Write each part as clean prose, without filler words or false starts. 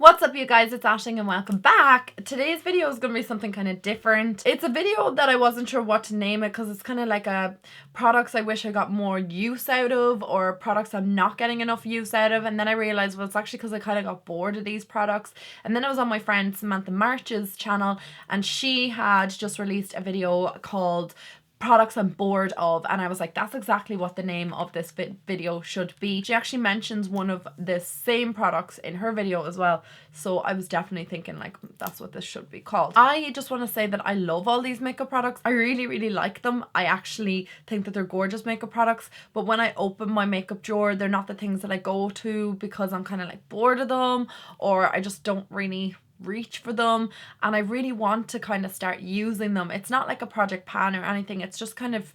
What's up you guys, it's Ashling and welcome back. Today's video is going to be something kind of different. It's a video that I wasn't sure what to name it because it's kind of like a products I wish I got more use out of, or products I'm not getting enough use out of, and then I realised, well, it's actually because I kind of got bored of these products. And then I was on my friend Samantha March's channel and she had just released a video called products I'm bored of, and I was like, that's exactly what the name of this video should be. She actually mentions one of the same products in her video as well, so I was definitely thinking like that's what this should be called. I just want to say that I love all these makeup products. I really like them. I actually think that they're gorgeous makeup products, but when I open my makeup drawer, they're not the things that I go to because I'm kind of like bored of them, or I just don't really reach for them, and I really want to kind of start using them. It's not like a project pan or anything, it's just kind of,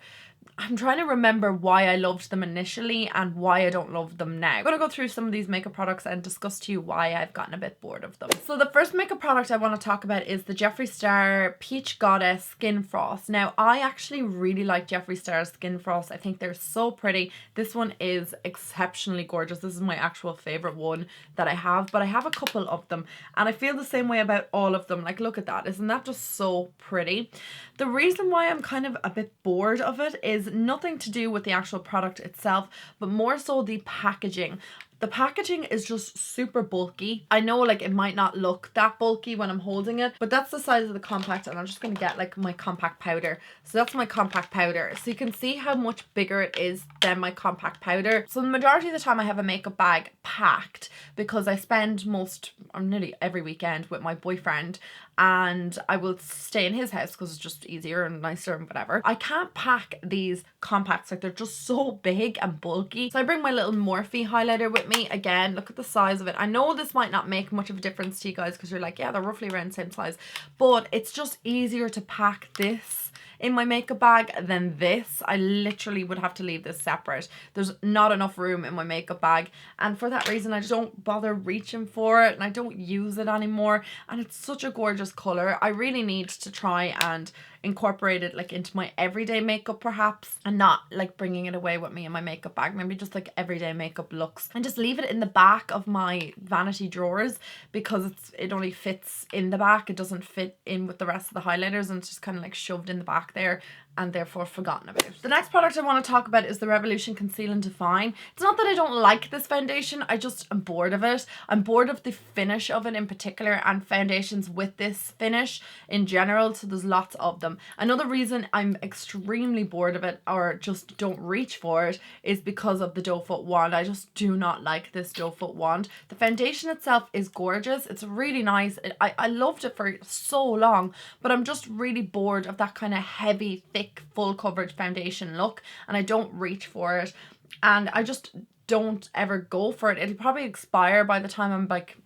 I'm trying to remember why I loved them initially and why I don't love them now. I'm going to go through some of these makeup products and discuss to you why I've gotten a bit bored of them. So the first makeup product I want to talk about is the Jeffree Star Peach Goddess Skin Frost. Now, I actually really like Jeffree Star's Skin Frost. I think they're so pretty. This one is exceptionally gorgeous. This is my actual favourite one that I have, but I have a couple of them and I feel the same way about all of them. Like, look at that. Isn't that just so pretty? The reason why I'm kind of a bit bored of it is nothing to do with the actual product itself, but more so the packaging. The packaging is just super bulky. I know like it might not look that bulky when I'm holding it, but that's the size of the compact, and I'm just going to get like my compact powder. So that's my compact powder. So you can see how much bigger it is than my compact powder. So the majority of the time I have a makeup bag packed because I spend nearly every weekend with my boyfriend, and I will stay in his house because it's just easier and nicer and whatever. I can't pack these compacts, like they're just so big and bulky. So I bring my little Morphe highlighter with me. Again, look at the size of it. I know this might not make much of a difference to you guys because you're like, yeah, they're roughly around the same size, but it's just easier to pack this in my makeup bag than this. I literally would have to leave this separate. There's not enough room in my makeup bag, and for that reason I just don't bother reaching for it and I don't use it anymore. And it's such a gorgeous color. I really need to try and incorporate it like into my everyday makeup perhaps, and not like bringing it away with me in my makeup bag. Maybe just like everyday makeup looks, and just leave it in the back of my vanity drawers because it only fits in the back. It doesn't fit in with the rest of the highlighters, and it's just kind of like shoved in the back there and therefore forgotten about. The next product I want to talk about is the Revolution Conceal and Define. It's not that I don't like this foundation, I just am bored of it. I'm bored of the finish of it in particular, and foundations with this finish in general, so there's lots of them. Another reason I'm extremely bored of it, or just don't reach for it, is because of the doe foot wand. I just do not like this doe foot wand. The foundation itself is gorgeous, it's really nice. I loved it for so long, but I'm just really bored of that kind of heavy, thick, full coverage foundation look, and I don't reach for it, and I just don't ever go for it. It'll probably expire by the time I'm like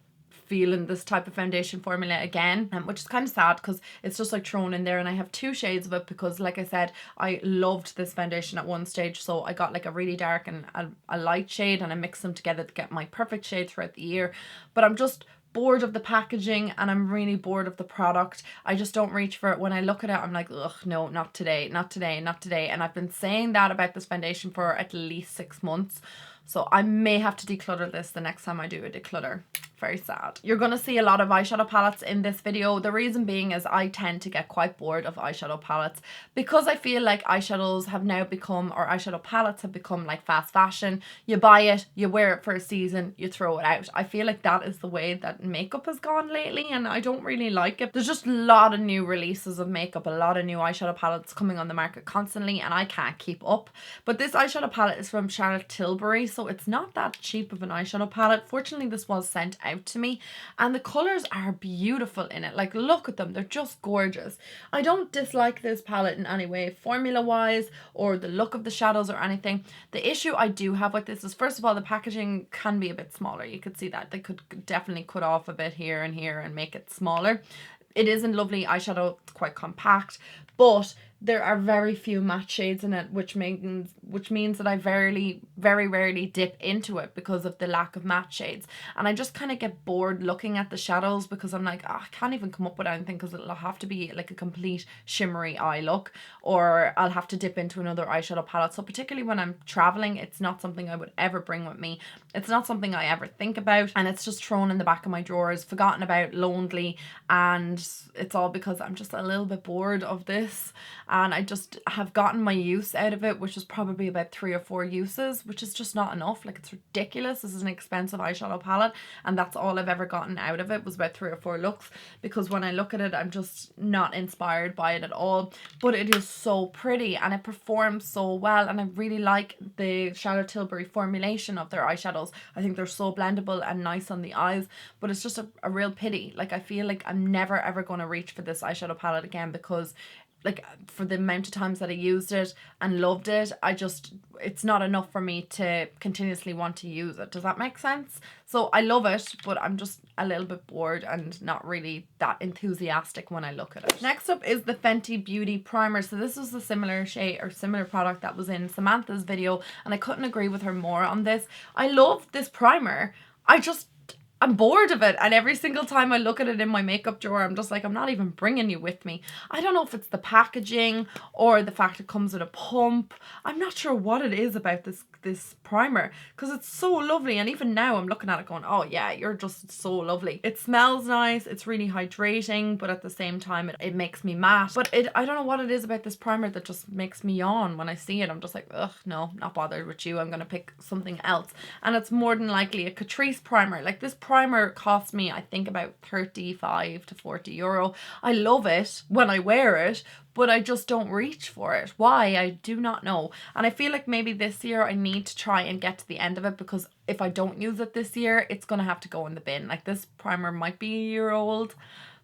feeling this type of foundation formula again, which is kind of sad because it's just like thrown in there, and I have two shades of it because, like I said, I loved this foundation at one stage, so I got like a really dark and a light shade, and I mixed them together to get my perfect shade throughout the year. But I'm just bored of the packaging, and I'm really bored of the product. I just don't reach for it. When I look at it, I'm like, ugh, no, not today, not today, not today. And I've been saying that about this foundation for at least 6 months, so I may have to declutter this the next time I do a declutter. Very sad. You're going to see a lot of eyeshadow palettes in this video. The reason being is I tend to get quite bored of eyeshadow palettes because I feel like eyeshadows have now become, or eyeshadow palettes have become like fast fashion. You buy it, you wear it for a season, you throw it out. I feel like that is the way that makeup has gone lately, and I don't really like it. There's just a lot of new releases of makeup, a lot of new eyeshadow palettes coming on the market constantly, and I can't keep up. But this eyeshadow palette is from Charlotte Tilbury, so it's not that cheap of an eyeshadow palette. Fortunately, this was sent out to me, and the colors are beautiful in it. Like, look at them, they're just gorgeous. I don't dislike this palette in any way, formula wise, or the look of the shadows or anything. The issue I do have with this is, first of all, the packaging can be a bit smaller. You could see that they could definitely cut off a bit here and here and make it smaller. It is a lovely eyeshadow, it's quite compact, but There are very few matte shades in it, which means that I very rarely dip into it because of the lack of matte shades. And I just kind of get bored looking at the shadows because I'm like, oh, I can't even come up with anything because it'll have to be like a complete shimmery eye look, or I'll have to dip into another eyeshadow palette. So particularly when I'm traveling, it's not something I would ever bring with me. It's not something I ever think about, and it's just thrown in the back of my drawers, forgotten about, lonely, and it's all because I'm just a little bit bored of this. And I just have gotten my use out of it, which is probably about 3 or 4 uses, which is just not enough. Like, it's ridiculous. This is an expensive eyeshadow palette, and that's all I've ever gotten out of it, was about 3 or 4 looks, because when I look at it, I'm just not inspired by it at all. But it is so pretty and it performs so well, and I really like the Charlotte Tilbury formulation of their eyeshadows. I think they're so blendable and nice on the eyes, but it's just a real pity. Like, I feel like I'm never ever going to reach for this eyeshadow palette again, because like, for the amount of times that I used it and loved it, it's not enough for me to continuously want to use it. Does that make sense? So I love it, but I'm just a little bit bored and not really that enthusiastic when I look at it. Next up is the Fenty Beauty Primer. So this was a similar shade or similar product that was in Samantha's video, and I couldn't agree with her more on this. I love this primer. I'm bored of it, and every single time I look at it in my makeup drawer, I'm just like, I'm not even bringing you with me. I don't know if it's the packaging or the fact it comes with a pump. I'm not sure what it is about this primer, because it's so lovely, and even now I'm looking at it going, oh yeah, you're just so lovely. It smells nice, it's really hydrating, but at the same time it makes me matte. But I don't know what it is about this primer that just makes me yawn when I see it. I'm just like, ugh, no, not bothered with you. I'm gonna pick something else. And it's more than likely a Catrice primer. Like, this primer cost me, I think, about 35 to 40 euro. I love it when I wear it, but I just don't reach for it. Why? I do not know. And I feel like maybe this year I need to try and get to the end of it, because if I don't use it this year, it's going to have to go in the bin. Like, this primer might be a year old,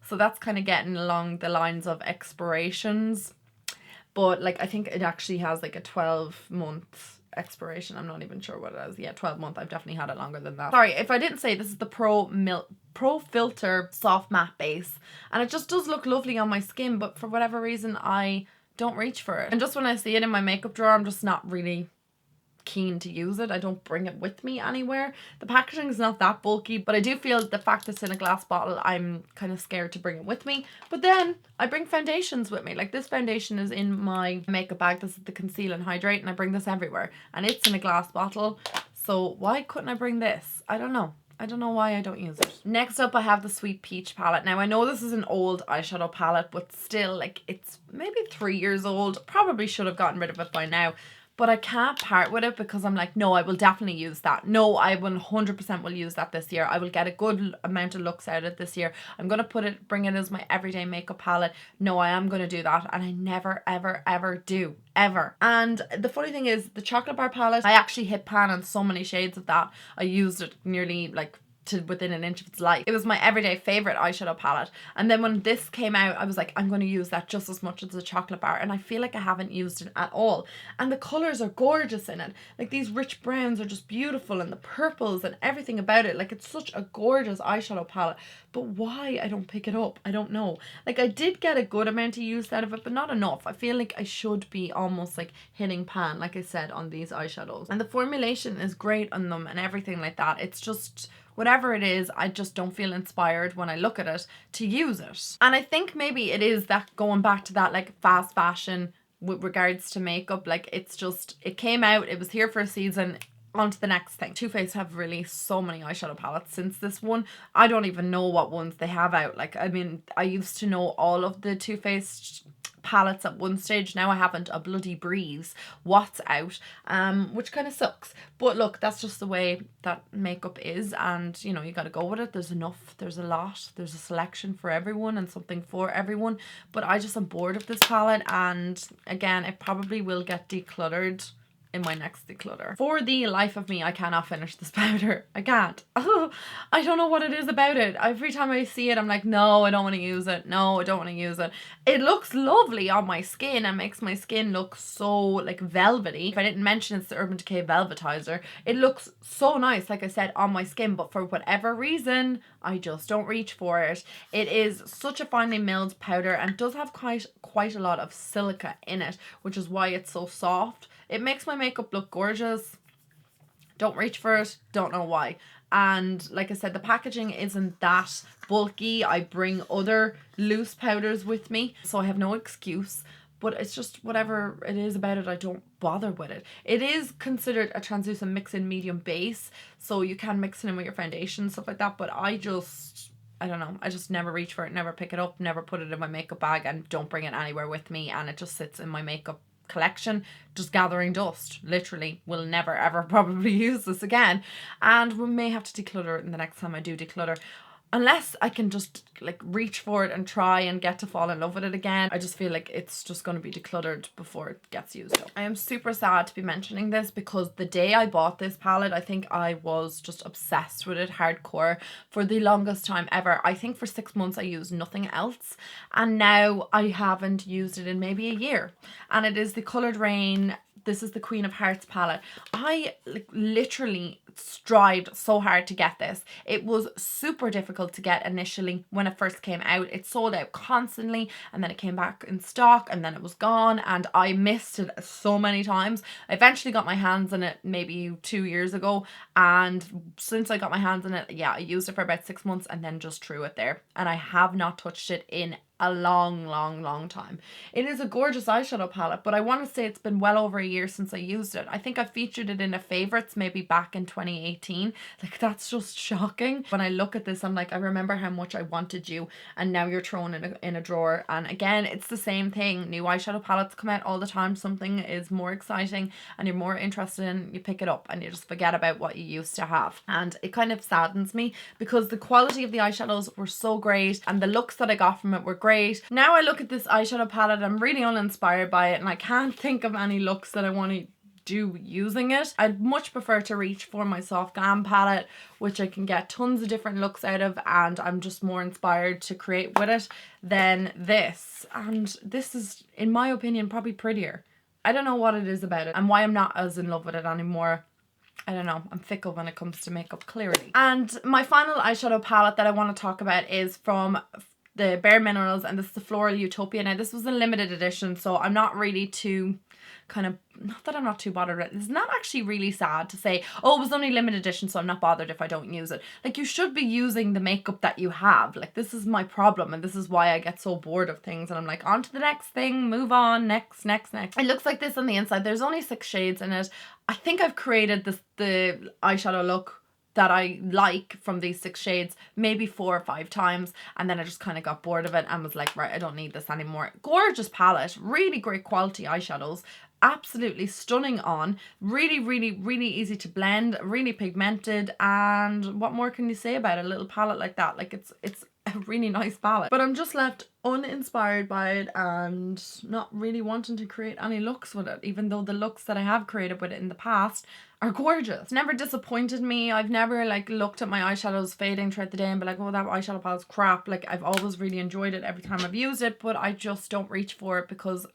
so that's kind of getting along the lines of expirations. But like, I think it actually has like a 12-month expiration. I'm not even sure what it is. Yeah, 12-month. I've definitely had it longer than that. Sorry if I didn't say, this is the Pro Filter Soft Matte Base, and it just does look lovely on my skin, but for whatever reason I don't reach for it. And just when I see it in my makeup drawer, I'm just not really keen to use it. I don't bring it with me anywhere. The packaging is not that bulky, but I do feel the fact that it's in a glass bottle, I'm kind of scared to bring it with me. But then I bring foundations with me. Like, this foundation is in my makeup bag. This is the Conceal and Hydrate, and I bring this everywhere, and it's in a glass bottle. So why couldn't I bring this? I don't know. I don't know why I don't use it. Next up, I have the Sweet Peach palette. Now, I know this is an old eyeshadow palette, but still, like, it's maybe 3 years old. Probably should have gotten rid of it by now. But I can't part with it, because I'm like, no, I will definitely use that. No, I 100% will use that this year. I will get a good amount of looks out of it this year. I'm going to bring it as my everyday makeup palette. No, I am going to do that. And I never, ever, ever do. Ever. And the funny thing is, the chocolate bar palette, I actually hit pan on so many shades of that. I used it nearly like to within an inch of its life. It was my everyday favorite eyeshadow palette, and then when this came out, I was like, I'm going to use that just as much as the chocolate bar, and I feel like I haven't used it at all. And the colors are gorgeous in it. Like, these rich browns are just beautiful, and the purples and everything about it. Like, it's such a gorgeous eyeshadow palette, but why I don't pick it up, I don't know. Like, I did get a good amount of use out of it, but not enough. I feel like I should be almost like hitting pan, like I said, on these eyeshadows. And the formulation is great on them and everything like that. It's just, whatever it is, I just don't feel inspired when I look at it to use it. And I think maybe it is that, going back to that like fast fashion with regards to makeup. Like, it's just, it came out, it was here for a season, on to the next thing. Too Faced have released so many eyeshadow palettes since this one. I don't even know what ones they have out. Like, I mean, I used to know all of the Too Faced palettes at one stage. Now I haven't a bloody breeze what's out, which kind of sucks. But look, that's just the way that makeup is, and you know, you got to go with it. There's enough, there's a lot, there's a selection for everyone and something for everyone. But I just am bored of this palette, and again, it probably will get decluttered in my next declutter. For the life of me, I cannot finish this powder. I can't. Oh, I don't know what it is about it. Every time I see it, I'm like, no, I don't want to use it. No, I don't want to use it. It looks lovely on my skin and makes my skin look so like velvety. If I didn't mention it's the Urban Decay Velvetizer, it looks so nice, like I said, on my skin, but for whatever reason, I just don't reach for it. It is such a finely milled powder and does have quite a lot of silica in it, which is why it's so soft. It makes my makeup look gorgeous. Don't reach for it. Don't know why. And like I said, the packaging isn't that bulky. I bring other loose powders with me, so I have no excuse. But it's just whatever it is about it, I don't bother with it. It is considered a translucent mix-in medium base, so you can mix it in with your foundation and stuff like that. But I don't know. I just never reach for it, never pick it up, never put it in my makeup bag, and don't bring it anywhere with me. And it just sits in my makeup collection, just gathering dust. Literally, will never ever probably use this again. And we may have to declutter it in the next time I do declutter. Unless I can just like reach for it and try and get to fall in love with it again. I just feel like it's just going to be decluttered before it gets used up. I am super sad to be mentioning this because the day I bought this palette, I think I was just obsessed with it hardcore for the longest time ever. I think for 6 months I used nothing else, and now I haven't used it in maybe a year. And it is the Coloured Rain. This is the Queen of Hearts palette. I literally strived so hard to get this. It was super difficult to get initially when it first came out. It sold out constantly, and then it came back in stock, and then it was gone, and I missed it so many times. I eventually got my hands on it maybe 2 years ago, and since I got my hands on it, yeah, I used it for about 6 months and then just threw it there, and I have not touched it in a long time. It is a gorgeous eyeshadow palette, but I want to say it's been well over a year since I used it. I think I featured it in a favorites maybe back in 2018. Like, that's just shocking. When I look at this, I'm like, I remember how much I wanted you, and now you're thrown in a drawer. And again, it's the same thing. New eyeshadow palettes come out all the time. Something is more exciting and you're more interested in, you pick it up and you just forget about what you used to have. And it kind of saddens me because the quality of the eyeshadows were so great and the looks that I got from it were great. Now I look at this eyeshadow palette, I'm really uninspired by it, and I can't think of any looks that I want to do using it. I'd much prefer to reach for my Soft Glam palette, which I can get tons of different looks out of, and I'm just more inspired to create with it than this. And this is, in my opinion, probably prettier. I don't know what it is about it and why I'm not as in love with it anymore. I don't know, I'm fickle when it comes to makeup, clearly. And my final eyeshadow palette that I want to talk about is from the Bare Minerals, and this is the Floral Utopia. Now this was a limited edition, so I'm not really too not that I'm not too bothered with it. It's not actually really sad to say, oh, it was only limited edition, so I'm not bothered if I don't use it. Like, you should be using the makeup that you have. Like, this is my problem, and this is why I get so bored of things, and I'm like, on to the next thing, move on, next. It looks like this on the inside. There's only 6 shades in it. I think I've created the eyeshadow look that I like from these 6 shades maybe 4 or 5 times, and then I just kind of got bored of it and was like, right, I don't need this anymore. Gorgeous palette, really great quality eyeshadows, absolutely stunning on, really easy to blend, really pigmented, and what more can you say about a little palette like that? Like, it's a really nice palette, but I'm just left uninspired by it and not really wanting to create any looks with it, even though the looks that I have created with it in the past are gorgeous. It's never disappointed me. I've never like looked at my eyeshadows fading throughout the day and be like, oh, that eyeshadow palette's crap. Like, I've always really enjoyed it every time I've used it, but I just don't reach for it because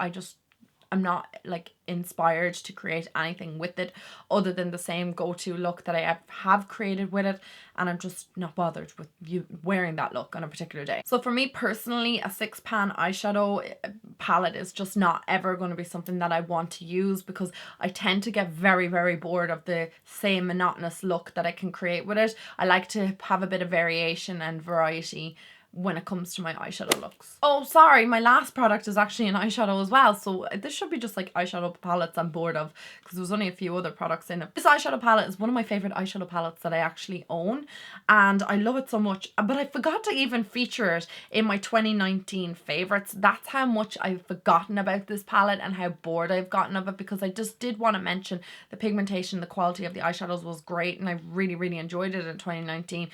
I'm not like inspired to create anything with it other than the same go-to look that I have created with it, and I'm just not bothered with you wearing that look on a particular day. So for me personally, a 6-pan eyeshadow palette is just not ever going to be something that I want to use because I tend to get very bored of the same monotonous look that I can create with it. I like to have a bit of variation and variety when it comes to my eyeshadow looks. Oh, sorry, my last product is actually an eyeshadow as well, so this should be just like eyeshadow palettes I'm bored of because there's only a few other products in it. This eyeshadow palette is one of my favorite eyeshadow palettes that I actually own, and I love it so much, but I forgot to even feature it in my 2019 favorites. That's how much I've forgotten about this palette and how bored I've gotten of it, because I just did want to mention the pigmentation, the quality of the eyeshadows was great, and I really enjoyed it in 2019.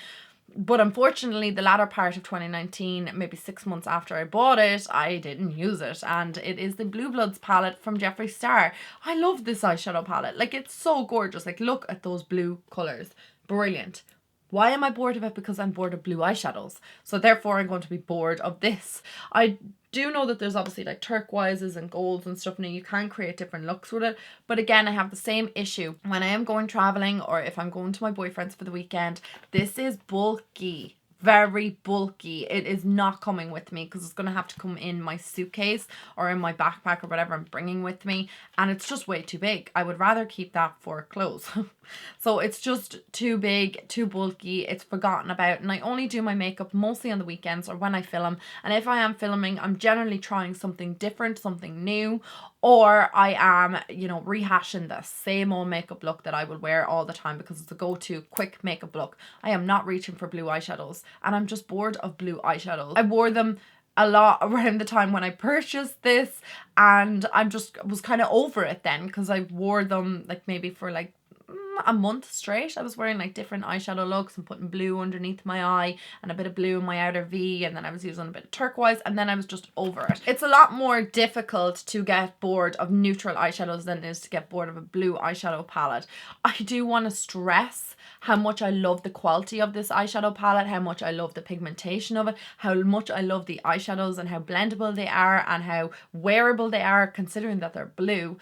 But unfortunately, the latter part of 2019, maybe 6 months after I bought it, I didn't use it. And it is the Blue Bloods palette from Jeffree Star. I love this eyeshadow palette. Like, it's so gorgeous. Like, look at those blue colours. Brilliant. Why am I bored of it? Because I'm bored of blue eyeshadows. So therefore I'm going to be bored of this. I do know that there's obviously like turquoises and golds and stuff. Now you can create different looks with it. But again, I have the same issue when I am going traveling or if I'm going to my boyfriend's for the weekend. This is bulky. Very bulky. It is not coming with me because it's going to have to come in my suitcase or in my backpack or whatever I'm bringing with me, and it's just way too big. I would rather keep that for clothes. So it's just too big, too bulky, it's forgotten about, and I only do my makeup mostly on the weekends or when I film, and if I am filming, I'm generally trying something different, something new, or I am, you know, rehashing the same old makeup look that I will wear all the time because it's a go-to quick makeup look. I am not reaching for blue eyeshadows, and I'm just bored of blue eyeshadows. I wore them a lot around the time when I purchased this, and was kind of over it then because I wore them like maybe for like a month straight. I was wearing like different eyeshadow looks and putting blue underneath my eye and a bit of blue in my outer V, and then I was using a bit of turquoise, and then I was just over it. It's a lot more difficult to get bored of neutral eyeshadows than it is to get bored of a blue eyeshadow palette. I do want to stress how much I love the quality of this eyeshadow palette, how much I love the pigmentation of it, how much I love the eyeshadows and how blendable they are and how wearable they are considering that they're blue.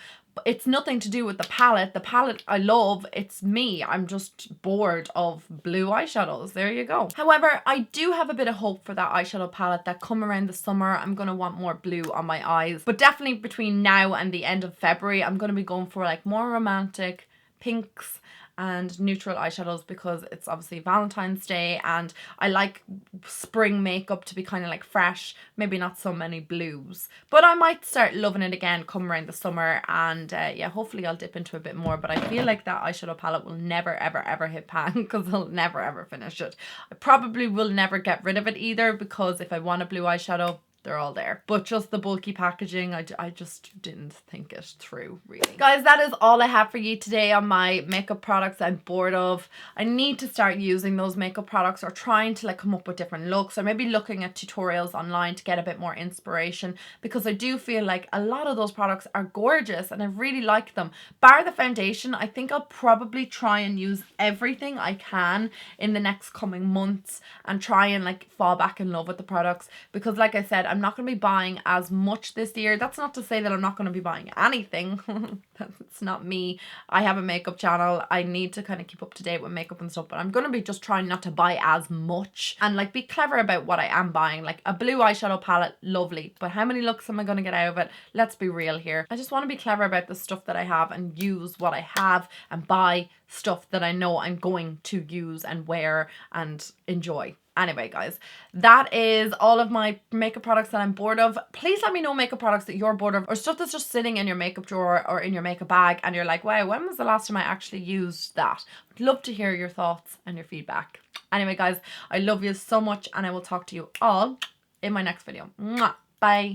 It's nothing to do with the palette. The palette I love, it's me. I'm just bored of blue eyeshadows. There you go. However, I do have a bit of hope for that eyeshadow palette that come around the summer. I'm going to want more blue on my eyes. But definitely between now and the end of February, I'm going to be going for like more romantic pinks and neutral eyeshadows because it's obviously Valentine's Day and I like spring makeup to be kind of like fresh, maybe not so many blues, but I might start loving it again come around the summer, and yeah, hopefully I'll dip into a bit more. But I feel like that eyeshadow palette will never ever hit pan because I'll never ever finish it. I probably will never get rid of it either because if I want a blue eyeshadow, they're all there. But just the bulky packaging, I just didn't think it through, really. Guys, that is all I have for you today on my makeup products I'm bored of. I need to start using those makeup products or trying to like come up with different looks, or maybe looking at tutorials online to get a bit more inspiration, because I do feel like a lot of those products are gorgeous and I really like them. Bar the foundation, I think I'll probably try and use everything I can in the next coming months and try and like fall back in love with the products, because like I said, I'm not going to be buying as much this year. That's not to say that I'm not going to be buying anything. That's not me. I have a makeup channel. I need to kind of keep up to date with makeup and stuff, but I'm going to be just trying not to buy as much and like be clever about what I am buying. Like a blue eyeshadow palette, lovely, but how many looks am I going to get out of it? Let's be real here. I just want to be clever about the stuff that I have and use what I have and buy stuff that I know I'm going to use and wear and enjoy. Anyway, guys, that is all of my makeup products that I'm bored of. Please let me know makeup products that you're bored of, or stuff that's just sitting in your makeup drawer or in your makeup bag and you're like, wow, when was the last time I actually used that? I'd love to hear your thoughts and your feedback. Anyway, guys, I love you so much and I will talk to you all in my next video. Mwah. Bye.